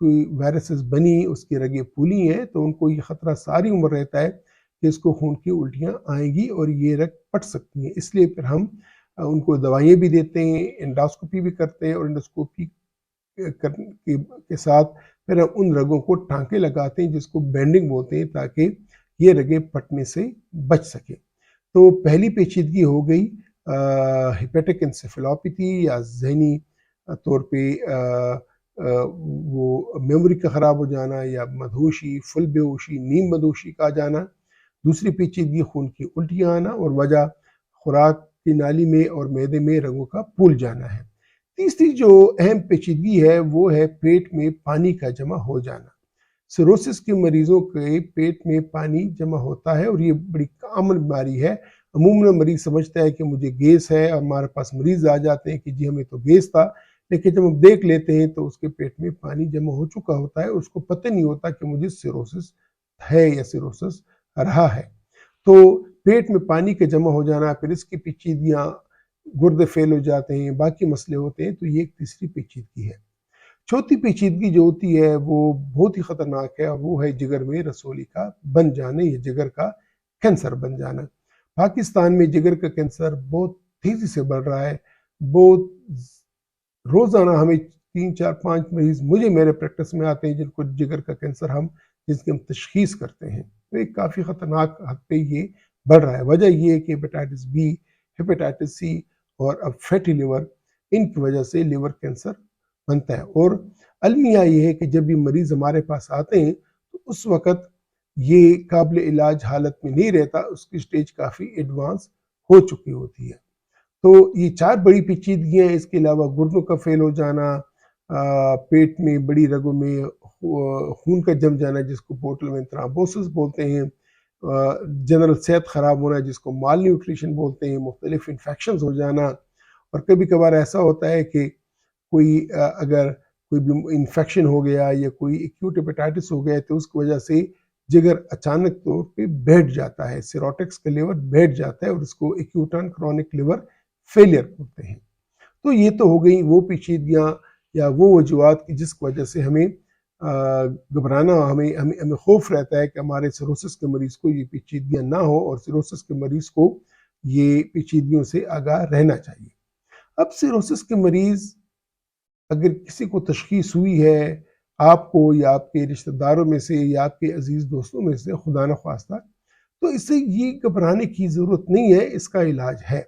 کوئی وائرسز بنی، اس کی رگیں پھولی ہیں، تو ان کو یہ خطرہ ساری عمر رہتا ہے کہ اس کو خون کی الٹیاں آئیں گی اور یہ رگ پٹ سکتی ہیں۔ اس لیے پھر ہم ان کو دوائیں بھی دیتے ہیں، انڈوسکوپی بھی کرتے ہیں، اور انڈوسکوپی کے ساتھ پھر ہم ان رگوں کو ٹانکے لگاتے ہیں جس کو بینڈنگ بولتے ہیں، تاکہ یہ رگیں پٹنے سے بچ سکیں۔ تو پہلی پیچیدگی ہو گئی ہیپیٹک انسیفلوپیتھی، یا ذہنی طور پہ وہ میموری کا خراب ہو جانا، یا مدہوشی، فل بے ہوشی، نیم مدہوشی کا جانا۔ دوسری پیچیدگی خون کی الٹیاں آنا، اور وجہ خوراک کی نالی میں اور معدے میں رگوں کا پھول جانا ہے۔ تیسری جو اہم پیچیدگی ہے وہ ہے پیٹ میں پانی کا جمع ہو جانا۔ سیروسس کے مریضوں کے پیٹ میں پانی جمع ہوتا ہے، اور یہ بڑی کامن بیماری ہے۔ عموماً مریض سمجھتا ہے کہ مجھے گیس ہے، اور ہمارے پاس مریض آ جاتے ہیں کہ جی ہمیں تو گیس تھا، لیکن جب ہم دیکھ لیتے ہیں تو اس کے پیٹ میں پانی جمع ہو چکا ہوتا ہے، اس کو پتہ نہیں ہوتا کہ مجھے سیروسس ہے یا سیروسس رہا ہے۔ تو پیٹ میں پانی کا جمع ہو جانا، پھر اس کی پیچیدگیاں، گردے فیل ہو جاتے ہیں، باقی مسئلے ہوتے ہیں، تو یہ ایک تیسری پیچیدگی ہے۔ چوتھی پیچیدگی جو ہوتی ہے وہ بہت ہی خطرناک ہے، اور وہ ہے جگر میں رسولی کا بن جانا، یا جگر کا کینسر بن جانا۔ پاکستان میں جگر کا کینسر بہت تیزی سے بڑھ رہا ہے۔ بہت روزانہ ہمیں 3 4 5 مریض مجھے میرے پریکٹس میں آتے ہیں جن کو جگر کا کینسر جس کی ہم تشخیص کرتے ہیں۔ تو ایک کافی خطرناک حد پہ یہ بڑھ رہا ہے۔ وجہ یہ ہے کہ ہیپیٹائٹس بی، ہیپیٹائٹس سی اور اب فیٹی لیور، ان کی وجہ سے لیور کینسر بنتا ہے۔ اور المیہ یہ ہے کہ جب بھی مریض ہمارے پاس آتے ہیں تو اس وقت یہ قابل علاج حالت میں نہیں رہتا، اس کی سٹیج کافی ایڈوانس ہو چکی ہوتی ہے۔ تو یہ 4 بڑی پیچیدگیاں ہیں۔ اس کے علاوہ گردوں کا فیل ہو جانا، پیٹ میں بڑی رگوں میں خون کا جم جانا جس کو پورٹل وین تھرامبوسس بولتے ہیں، جنرل صحت خراب ہونا جس کو مال نیوٹریشن بولتے ہیں، مختلف انفیکشنز ہو جانا، اور کبھی کبھار ایسا ہوتا ہے کہ کوئی اگر کوئی بھی انفیکشن ہو گیا یا کوئی ایکیوٹ ہیپیٹائٹس ہو گیا تو اس کی وجہ سے جگر اچانک طور پہ بیٹھ جاتا ہے، سیروٹکس کا لیور بیٹھ جاتا ہے، اور اس کو ایکیوٹ کرونک لیور فیلئر ہوتے ہیں۔ تو یہ تو ہو گئی وہ پیچیدگیاں یا وہ وجوہات کی جس کی وجہ سے ہمیں گھبرانا، ہمیں خوف رہتا ہے کہ ہمارے سیروسس کے مریض کو یہ پیچیدگیاں نہ ہو، اور سیروسس کے مریض کو یہ پیچیدگیوں سے آگاہ رہنا چاہیے۔ اب سیروسس کے مریض اگر کسی کو تشخیص ہوئی ہے، آپ کو یا آپ کے رشتہ داروں میں سے یا آپ کے عزیز دوستوں میں سے خدا نخواستہ، تو اس سے یہ گھبرانے کی ضرورت نہیں ہے، اس کا علاج ہے۔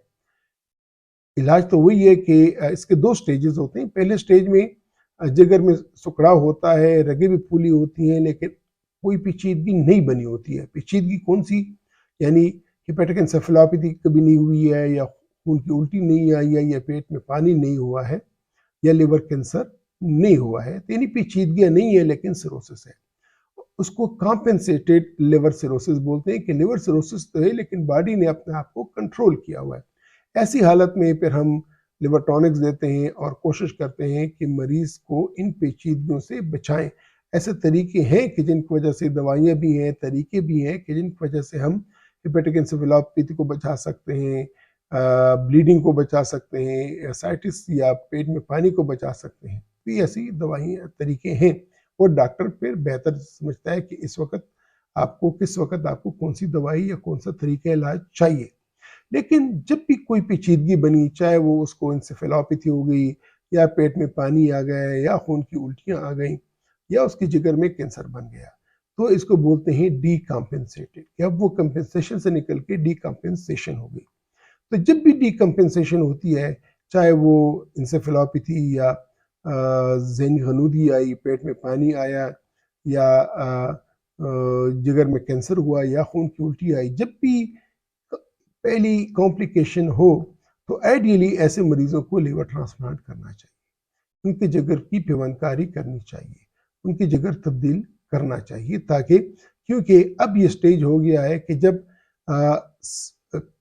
علاج تو وہی ہے کہ اس کے 2 سٹیجز ہوتے ہیں۔ پہلے سٹیج میں جگر میں سکڑاؤ ہوتا ہے، رگیں بھی پھولی ہوتی ہیں، لیکن کوئی پیچیدگی نہیں بنی ہوتی ہے۔ پیچیدگی کون سی؟ یعنی ہیپیٹک انسیفلوپیتھی کبھی نہیں ہوئی ہے، یا خون کی الٹی نہیں آئی ہے، یا پیٹ میں پانی نہیں ہوا ہے، یا لیور کینسر نہیں ہوا ہے، تو یعنی پیچیدگیاں نہیں ہے لیکن سیروسس ہے۔ اس کو کمپنسیٹڈ لیور سیروسس بولتے ہیں کہ لیور سیروسس تو ہے لیکن باڈی نے اپنے آپ کو کنٹرول کیا ہوا ہے۔ ایسی حالت میں پھر ہم لیور ٹونکس دیتے ہیں اور کوشش کرتے ہیں کہ مریض کو ان پیچیدگیوں سے بچائیں۔ ایسے طریقے ہیں کہ جن کی وجہ سے دوائیاں بھی ہیں، طریقے بھی ہیں کہ جن کی وجہ سے ہم ہیپیٹک انسیفلوپیتھی کو بچا سکتے ہیں، بلیڈنگ کو بچا سکتے ہیں، ایسائٹس یا پیٹ میں پانی کو بچا سکتے ہیں۔ یہ ایسی دوائیاں طریقے ہیں، اور ڈاکٹر پھر بہتر سمجھتا ہے کہ اس وقت کس وقت آپ کو کون سی دوائی یا کون سا طریقہ علاج چاہیے۔ لیکن جب بھی کوئی پیچیدگی بنی، چاہے وہ اس کو انسیفلوپیتھی ہو گئی، یا پیٹ میں پانی آ گیا، یا خون کی الٹیاں آ گئیں، یا اس کی جگر میں کینسر بن گیا، تو اس کو بولتے ہیں ڈی کمپنسیٹڈ، کہ اب وہ کمپنسیشن سے نکل کے ڈی کمپنسیشن ہو گئی۔ تو جب بھی ڈی کمپنسیشن ہوتی ہے، چاہے وہ انسیفلوپیتھی یا ذہنی غنودی آئی، پیٹ میں پانی آیا، یا جگر میں کینسر ہوا، یا خون کی الٹی آئی، جب بھی پہلی کمپلیکیشن ہو تو ایڈیلی ایسے مریضوں کو لیور ٹرانسپلانٹ کرنا چاہیے، ان کے جگر کی پیوندکاری کرنی چاہیے، ان کی جگر تبدیل کرنا چاہیے، تاکہ کیونکہ اب یہ سٹیج ہو گیا ہے کہ جب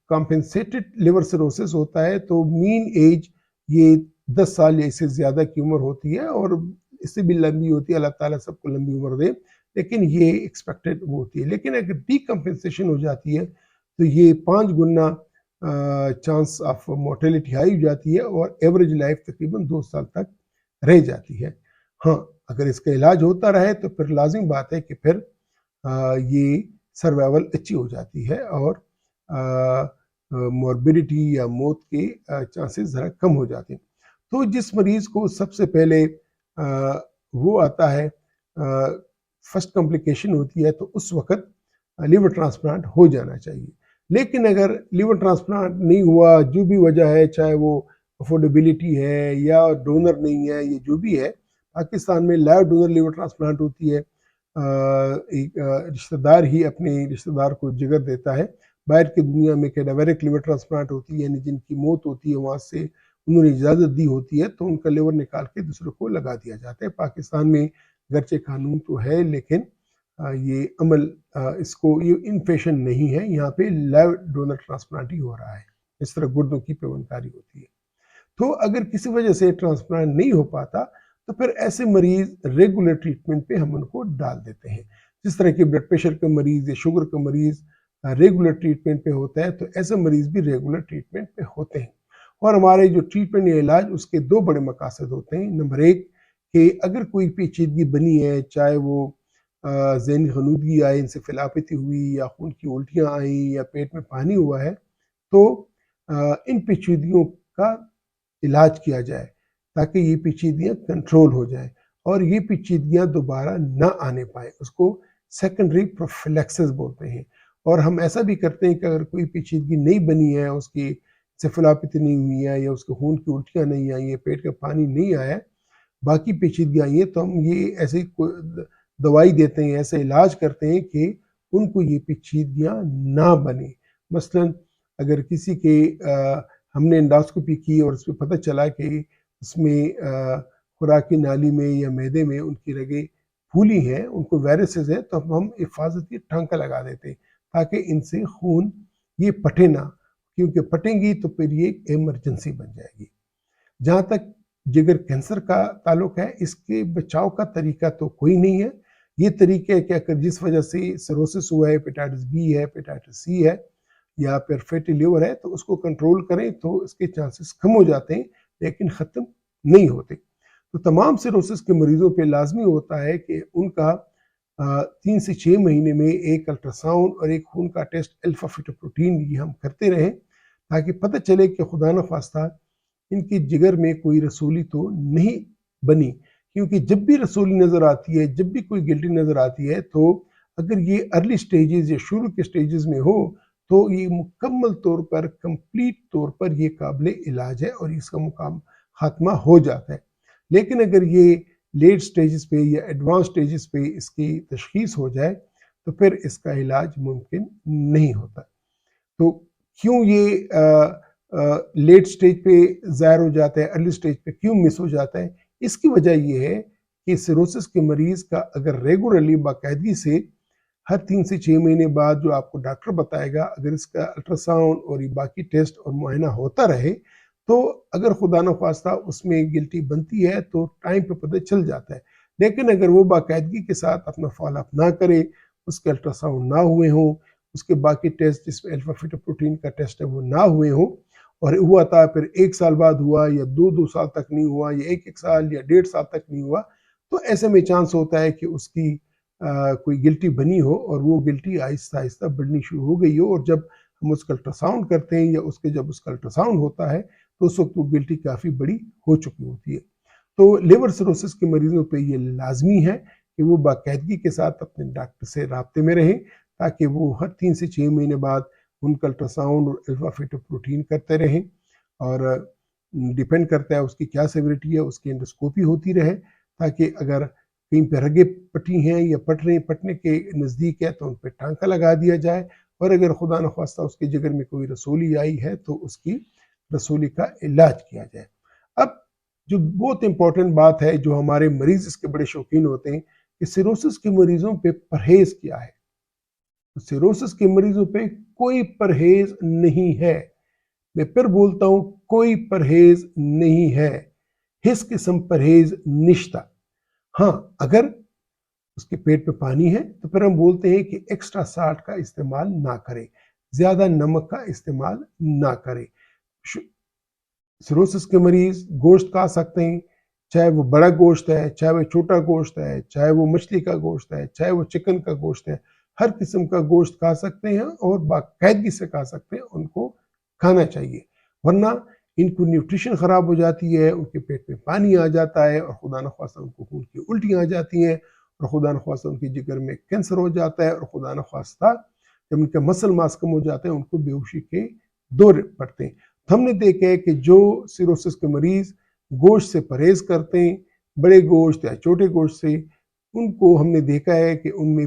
کمپنسیٹڈ لیور سیروسس ہوتا ہے تو مین ایج یہ 10 سال یا اس سے زیادہ کی عمر ہوتی ہے، اور اس سے بھی لمبی ہوتی ہے، اللہ تعالیٰ سب کو لمبی عمر دے، لیکن یہ ایکسپیکٹڈ وہ ہوتی ہے۔ لیکن اگر ڈی کمپنسیشن ہو جاتی ہے تو یہ 5 گنا چانس آف مورٹیلٹی ہائی ہو جاتی ہے، اور ایوریج لائف تقریباً 2 سال تک رہ جاتی ہے۔ ہاں، اگر اس کا علاج ہوتا رہے تو پھر لازم بات ہے کہ پھر یہ سروائیول اچھی ہو جاتی ہے اور موربیڈیٹی یا موت کے چانسز ذرا کم ہو جاتے ہیں۔ تو جس مریض کو سب سے پہلے وہ آتا ہے، فرسٹ کمپلیکیشن ہوتی ہے، تو اس وقت لیور ٹرانسپلانٹ ہو جانا چاہیے۔ لیکن اگر لیور ٹرانسپلانٹ نہیں ہوا، جو بھی وجہ ہے، چاہے وہ افورڈیبلٹی ہے یا ڈونر نہیں ہے، یہ جو بھی ہے، پاکستان میں لائیو ڈونر لیور ٹرانسپلانٹ ہوتی ہے، ایک رشتہ دار ہی اپنے رشتہ دار کو جگر دیتا ہے۔ باہر کی دنیا میں کیڈاویرک لیور ٹرانسپلانٹ ہوتی ہے، یعنی جن کی موت ہوتی ہے وہاں سے انہوں نے اجازت دی ہوتی ہے تو ان کا لیور نکال کے دوسرے کو لگا دیا جاتا ہے۔ پاکستان میں گرچہ قانون تو ہے لیکن یہ عمل اس کو یہ انفیشن نہیں ہے، یہاں پہ لائیو ڈونر ٹرانسپلانٹ ہی ہو رہا ہے، اس طرح گردوں کی پیوندکاری ہوتی ہے۔ تو اگر کسی وجہ سے ٹرانسپلانٹ نہیں ہو پاتا تو پھر ایسے مریض ریگولر ٹریٹمنٹ پہ ہم ان کو ڈال دیتے ہیں۔ جس طرح کہ بلڈ پریشر کا مریض یا شوگر کا مریض ریگولر ٹریٹمنٹ پہ ہوتا ہے، تو ایسے مریض بھی ریگولر ٹریٹمنٹ پہ ہوتے ہیں۔ اور ہمارے جو ٹریٹمنٹ یا علاج اس کے دو بڑے مقاصد ہوتے ہیں۔ نمبر ایک کہ اگر کوئی پیچیدگی بنی ہے، چاہے وہ ذہنی غنودگی آئے، انسیفلاپیتھی ہوئی، یا خون کی الٹیاں آئیں، یا پیٹ میں پانی ہوا ہے، تو ان پیچیدگیوں کا علاج کیا جائے تاکہ یہ پیچیدگیاں کنٹرول ہو جائیں اور یہ پیچیدگیاں دوبارہ نہ آنے پائیں۔ اس کو سیکنڈری پروفیلیکسس بولتے ہیں۔ اور ہم ایسا بھی کرتے ہیں کہ اگر کوئی پیچیدگی نہیں بنی ہے، اس کی انسیفلاپیتھی نہیں ہوئی ہے، یا اس کے خون کی الٹیاں نہیں آئی ہیں، پیٹ کا پانی نہیں آیا، باقی پیچیدگیاں آئی ہیں، تو ہم یہ ایسے دوائی دیتے ہیں، ایسے علاج کرتے ہیں کہ ان کو یہ پیچیدگیاں نہ بنیں۔ مثلا اگر کسی کے ہم نے انڈوسکوپی کی اور اس پہ پتہ چلا کہ اس میں خوراکی نالی میں یا معدے میں ان کی رگیں پھولی ہیں، ان کو وائرسز ہیں، تو ہم حفاظتی ٹھانکہ لگا دیتے ہیں تاکہ ان سے خون یہ پھٹے نہ، کیونکہ پھٹیں گی تو پھر یہ ایمرجنسی بن جائے گی۔ جہاں تک جگر کینسر کا تعلق ہے، اس کے بچاؤ کا طریقہ تو کوئی نہیں ہے۔ یہ طریقہ ہے کہ اگر جس وجہ سے سروسس ہوا ہے، ہیپیٹائٹس بی ہے، ہیپیٹائٹس سی ہے، یا پھر فیٹی لیور ہے، تو اس کو کنٹرول کریں تو اس کے چانسز کم ہو جاتے ہیں لیکن ختم نہیں ہوتے۔ تو تمام سیروسس کے مریضوں پہ لازمی ہوتا ہے کہ ان کا 3 سے 6 مہینے میں ایک الٹرا ساؤنڈ اور ایک خون کا ٹیسٹ الفا فیٹوپروٹین یہ ہم کرتے رہیں تاکہ پتہ چلے کہ خدا نخواستہ ان کی جگر میں کوئی رسولی تو نہیں بنی، کیونکہ جب بھی رسولی نظر آتی ہے، جب بھی کوئی گلٹی نظر آتی ہے، تو اگر یہ ارلی سٹیجز یا شروع کے سٹیجز میں ہو تو یہ مکمل طور پر کمپلیٹ طور پر یہ قابل علاج ہے اور اس کا مقام خاتمہ ہو جاتا ہے۔ لیکن اگر یہ لیٹ سٹیجز پہ یا ایڈوانس سٹیجز پہ اس کی تشخیص ہو جائے تو پھر اس کا علاج ممکن نہیں ہوتا۔ تو کیوں یہ لیٹ سٹیج پہ ظاہر ہو جاتا ہے، ارلی سٹیج پہ کیوں مس ہو جاتا ہے؟ اس کی وجہ یہ ہے کہ سیروسس کے مریض کا اگر ریگولرلی باقاعدگی سے ہر 3 سے 6 مہینے بعد جو آپ کو ڈاکٹر بتائے گا، اگر اس کا الٹرا ساؤنڈ اور یہ باقی ٹیسٹ اور معائنہ ہوتا رہے، تو اگر خدا نخواستہ اس میں گلٹی بنتی ہے تو ٹائم پہ پتہ چل جاتا ہے۔ لیکن اگر وہ باقاعدگی کے ساتھ اپنا فالو اپ نہ کرے، اس کے الٹرا ساؤنڈ نہ ہوئے ہوں، اس کے باقی ٹیسٹ جس میں الفا فیٹوپروٹین کا ٹیسٹ ہے وہ نہ ہوئے ہوں، اور ہوا تھا پھر 1 سال بعد ہوا، یا 2 سال تک نہیں ہوا، یا 1 سال یا 1.5 سال تک نہیں ہوا، تو ایسے میں چانس ہوتا ہے کہ اس کی کوئی گلٹی بنی ہو اور وہ گلٹی آہستہ آہستہ بڑھنی شروع ہو گئی ہو، اور جب ہم اس کا الٹرا ساؤنڈ کرتے ہیں یا جب اس کا الٹرا ساؤنڈ ہوتا ہے تو اس وقت وہ گلٹی کافی بڑی ہو چکی ہوتی ہے۔ تو لیور سیروسس کے مریضوں پہ یہ لازمی ہے کہ وہ باقاعدگی کے ساتھ اپنے ڈاکٹر سے رابطے میں رہیں تاکہ وہ ہر 3 سے 6 مہینے بعد ان کا الٹرا ساؤنڈ اور الفا فیٹوپروٹین کرتے رہیں، اور ڈیپینڈ کرتا ہے اس کی کیا سیوریٹی ہے، اس کی انڈوسکوپی ہوتی رہے تاکہ اگر کہیں پہ رگیں پٹی ہیں یا پٹنے کے نزدیک ہے تو ان پہ ٹانکہ لگا دیا جائے، اور اگر خدا نخواستہ اس کے جگر میں کوئی رسولی آئی ہے تو اس کی رسولی کا علاج کیا جائے۔ اب جو بہت امپورٹنٹ بات ہے، جو ہمارے مریض اس کے بڑے شوقین ہوتے ہیں، کہ سیروسس کے مریضوں پہ پرہیز کیا ہے۔ سیروسس کے مریضوں پہ کوئی پرہیز نہیں ہے، میں پھر بولتا ہوں کوئی پرہیز نہیں ہے، ہس قسم پرہیز نشتہ۔ ہاں اگر اس کے پیٹ پہ پانی ہے تو پھر ہم بولتے ہیں کہ ایکسٹرا سالٹ کا استعمال نہ کرے، زیادہ نمک کا استعمال نہ کرے۔ سیروسس کے مریض گوشت کھا سکتے ہیں، چاہے وہ بڑا گوشت ہے، چاہے وہ چھوٹا گوشت ہے، چاہے وہ مچھلی کا گوشت ہے، چاہے وہ چکن کا گوشت ہے، ہر قسم کا گوشت کھا سکتے ہیں اور باقاعدگی سے کھا سکتے ہیں، ان کو کھانا چاہیے، ورنہ ان کو نیوٹریشن خراب ہو جاتی ہے، ان کے پیٹ میں پانی آ جاتا ہے اور خدا نخواستہ ان کو خون کی الٹیاں آ جاتی ہیں اور خدا نخواستہ ان کی جگر میں کینسر ہو جاتا ہے اور خدا نخواستہ جب ان کا مسل ماس کم ہو جاتا ہے ان کو بے ہوشی کے دور پڑتے ہیں۔ ہم نے دیکھا ہے کہ جو سیروسس کے مریض گوشت سے پرہیز کرتے ہیں، بڑے گوشت یا چھوٹے گوشت سے، ان کو ہم نے دیکھا ہے کہ ان میں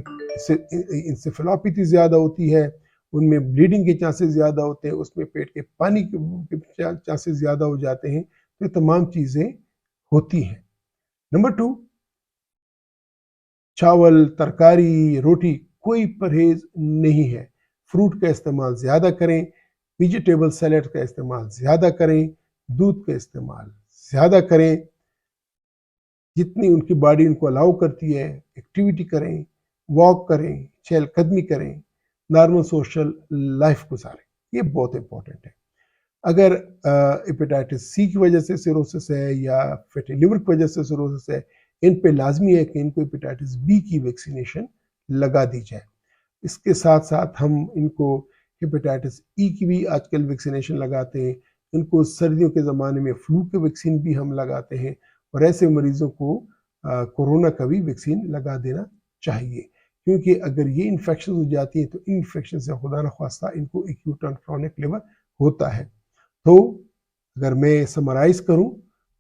انسیفالوپیتھی زیادہ ہوتی ہے، ان میں بلیڈنگ کے چانسز زیادہ ہوتے ہیں، اس میں پیٹ کے پانی کے چانسز زیادہ ہو جاتے ہیں، تو یہ تمام چیزیں ہوتی ہیں۔ نمبر 2، چاول، ترکاری، روٹی کوئی پرہیز نہیں ہے، فروٹ کا استعمال زیادہ کریں، ویجیٹیبل سیلیڈ کا استعمال زیادہ کریں، دودھ کا استعمال زیادہ کریں، جتنی ان کی باڈی ان کو الاؤ کرتی ہے ایکٹیویٹی کریں، واک کریں، چہل قدمی کریں، نارمل سوشل لائف گزاریں، یہ بہت امپورٹنٹ ہے۔ اگر ہیپیٹائٹس سی کی وجہ سے سیروسس ہے یا فیٹی لیور کی وجہ سے سیروسس ہے، ان پہ لازمی ہے کہ ان کو ہیپیٹائٹس بی کی ویکسینیشن لگا دی جائے۔ اس کے ساتھ ساتھ ہم ان کو ہیپیٹائٹس ای کی بھی آج کل ویکسینیشن لگاتے ہیں، ان کو سردیوں کے زمانے میں فلو کے ویکسین بھی ہم لگاتے ہیں، اور ایسے مریضوں کو کورونا کا بھی ویکسین لگا دینا چاہیے، کیونکہ اگر یہ انفیکشن ہو جاتی ہیں تو ان انفیکشن سے خدا نخواستہ ان کو ایکیوٹ اینڈ کرونک لیور ہوتا ہے۔ تو اگر میں سمرائز کروں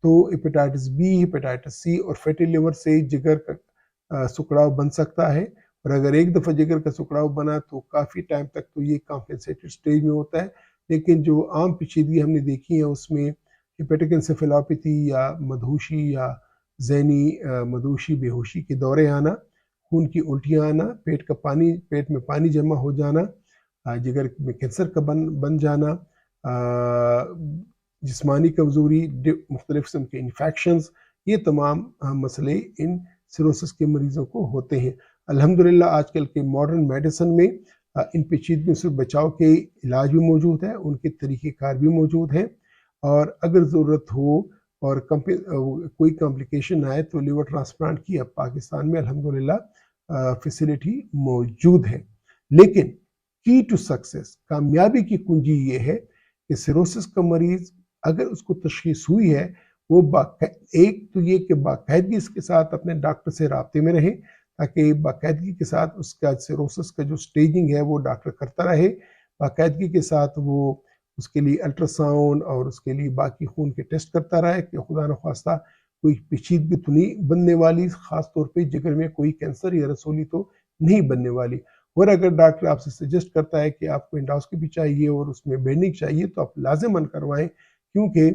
تو ہیپیٹائٹس بی، ہیپیٹائٹس سی اور فیٹی لیور سے جگر کا سکڑاؤ بن سکتا ہے، اور اگر ایک دفعہ جگر کا سکڑاؤ بنا تو کافی ٹائم تک تو یہ کمپنسیٹڈ سٹیج میں ہوتا ہے، لیکن جو عام پیچیدگی ہم نے دیکھی ہے اس میں ہیپیٹک انسیفالوپیتھی یا مدہوشی یا ذہنی مدہوشی بے ہوشی کے دورے آنا، خون کی الٹیاں آنا، پیٹ میں پانی جمع ہو جانا، جگر میں کینسر کا بن جانا، جسمانی کمزوری، مختلف قسم کے انفیکشنز، یہ تمام مسئلے ان سیروسس کے مریضوں کو ہوتے ہیں۔ الحمدللہ آج کل کے ماڈرن میڈیسن میں ان پیچیدگیوں سے بچاؤ کے علاج بھی موجود ہے، ان کے طریقہ کار بھی موجود ہیں، اور اگر ضرورت ہو اور کوئی کمپلیکیشن آئے تو لیور ٹرانسپلانٹ کی اب پاکستان میں الحمدللہ فیسلٹی موجود ہے۔ لیکن کی ٹو سکسیس، کامیابی کی کنجی یہ ہے کہ سیروسس کا مریض اگر اس کو تشخیص ہوئی ہے، وہ ایک تو یہ کہ باقاعدگی اس کے ساتھ اپنے ڈاکٹر سے رابطے میں رہیں، تاکہ باقاعدگی کے ساتھ اس کا سیروسس کا جو سٹیجنگ ہے وہ ڈاکٹر کرتا رہے، باقاعدگی کے ساتھ وہ اس کے لیے الٹرا ساؤنڈ اور اس کے لیے باقی خون کے ٹیسٹ کرتا رہے کہ خدا نخواستہ کوئی پیچیدگی تو نہیں بننے والی، خاص طور پہ جگر میں کوئی کینسر یا رسولی تو نہیں بننے والی۔ اور اگر ڈاکٹر آپ سے سجیسٹ کرتا ہے کہ آپ کو انڈوسکوپی چاہیے اور اس میں بینڈنگ چاہیے تو آپ لازماً کروائیں، کیونکہ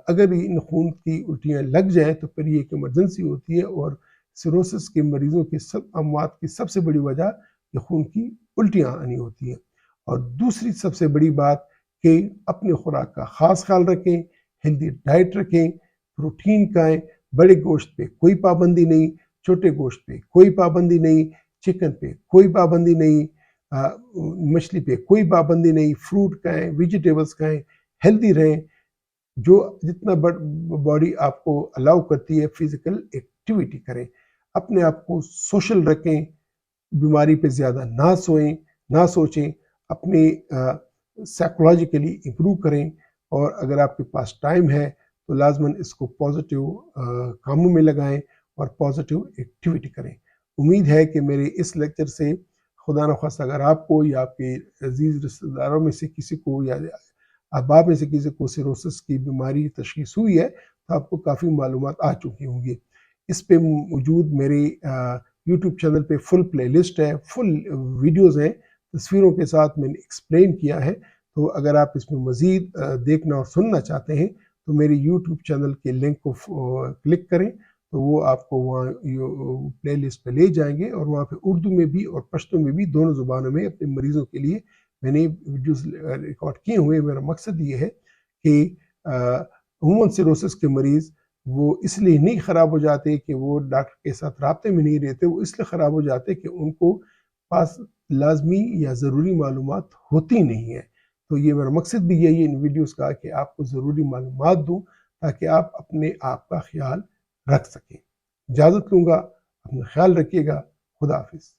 اگر ان خون کی الٹیاں لگ جائیں تو پھر یہ ایک ایمرجنسی ہوتی ہے، اور سیروسس کے مریضوں کی اموات کی سب سے بڑی وجہ یہ خون کی الٹیاں آنی ہوتی ہیں۔ اور دوسری سب سے بڑی بات کہ اپنے خوراک کا خاص خیال رکھیں، ہیلدی ڈائٹ رکھیں، پروٹین کھائیں، بڑے گوشت پہ کوئی پابندی نہیں، چھوٹے گوشت پہ کوئی پابندی نہیں، چکن پہ کوئی پابندی نہیں، مچھلی پہ کوئی پابندی نہیں، فروٹ کھائیں، ویجیٹیبلز کھائیں، ہیلدی رہیں، جو جتنا باڈی آپ کو الاؤ کرتی ہے فزیکل ایکٹیویٹی کریں، اپنے آپ کو سوشل رکھیں، بیماری پہ زیادہ نہ سوچیں، اپنے سائیکولوجیکلی امپروو کریں، اور اگر آپ کے پاس ٹائم ہے تو لازماً اس کو پازیٹیو کاموں میں لگائیں اور پازیٹیو ایکٹیویٹی کریں۔ امید ہے کہ میرے اس لیکچر سے خدا نخواستہ اگر آپ کو یا آپ کے عزیز رشتہ داروں میں سے کسی کو یا احباب میں سے کسی کو سیروسس کی بیماری تشخیص ہوئی ہے تو آپ کو کافی معلومات آ چکی ہوں گی۔ اس پہ موجود میرے یوٹیوب چینل پہ فل پلے لسٹ ہے، فل ویڈیوز ہیں، تصویروں کے ساتھ میں نے ایکسپلین کیا ہے، تو اگر آپ اس میں مزید دیکھنا اور سننا چاہتے ہیں تو میری یوٹیوب چینل کے لنک کو کلک کریں، تو وہ آپ کو وہاں پلے لسٹ پہ لے جائیں گے، اور وہاں پہ اردو میں بھی اور پشتو میں بھی دونوں زبانوں میں اپنے مریضوں کے لیے میں نے ویڈیوز ریکارڈ کیے ہوئے۔ میرا مقصد یہ ہے کہ عموماً سیروسس کے مریض وہ اس لیے نہیں خراب ہو جاتے کہ وہ ڈاکٹر کے ساتھ رابطے میں نہیں رہتے، وہ اس لیے خراب ہو جاتے کہ ان کو پاس لازمی یا ضروری معلومات ہوتی نہیں ہیں۔ تو یہ میرا مقصد بھی یہی ہے ان ویڈیوز کا کہ آپ کو ضروری معلومات دوں تاکہ آپ اپنے آپ کا خیال رکھ سکیں۔ اجازت لوں گا، اپنا خیال رکھیے گا، خدا حافظ۔